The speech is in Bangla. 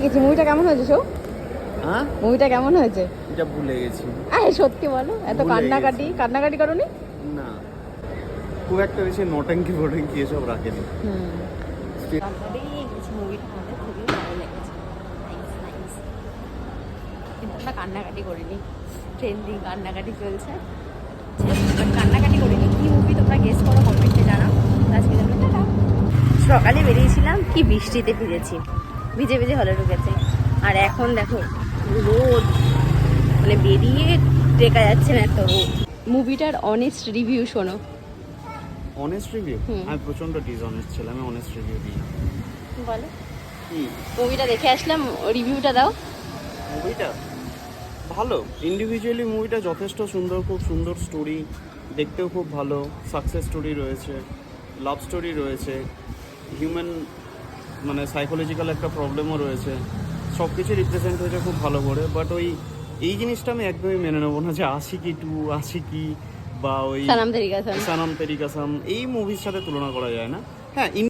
দেখেছি। মুভিটা কেমন হয়েছে শো? হ্যাঁ, মুভিটা কেমন হয়েছে? এটা ভুলে গেছি। আরে সত্যি বলো, এত ভুলে কান্নাকাটি গেছি। কান্নাকাটি করোনি? না, খুব একটা বেশি নটাঙ্কি ফটাঙ্কি এসব রাখেনি। মুভিটা আমাদের খুবই ভালো লেগেছে, কিন্তু আমরা কান্নাকাটি করিনি। ট্রেন্ডিং কান্নাকাটি চলছে, বাট কান্নাকাটি করিনি। কি মুভি তোমরা গেস করো, কমেন্টে জানাও। আজকে সকালে বেরিয়েছিলাম, কি বৃষ্টিতে ভিজেছি, ভিজে ভিজে হলে ঢুকেছে। আর এখন দেখো রোদ, মানে বেরিয়ে টেকা যাচ্ছে না, এত রোদ। মুভিটার অনেস্ট রিভিউ শোনো। Honest review? আমি প্রচন্ড ডিসঅনেস্ট ছিলাম, আমি অনেস্ট রিভিউ দিই। বলো, কি মুভিটা দেখে আসলাম, রিভিউটা দাও। মুভিটা ভালো, ইন্ডিভিজুয়ালি মুভিটা যথেষ্ট সুন্দর, খুব সুন্দর স্টোরি, দেখতেও খুব ভালো, সাকসেস স্টোরি রয়েছে, লাভ স্টোরি রয়েছে, হিউম্যান মানে সাইকোলজিক্যাল একটা প্রবলেমও রয়েছে, সব কিছু রিপ্রেজেন্ট হয়েছে খুব ভালো করে। বাট এই জিনিসটা আমি একদমই মেনে নেবো না যে আশিকি 2, আশিকি বা ওই সানাম তেরি কসম। সানাম তেরি কসম এই মুভির সাথে তুলনা করা যায় না। হ্যাঁ,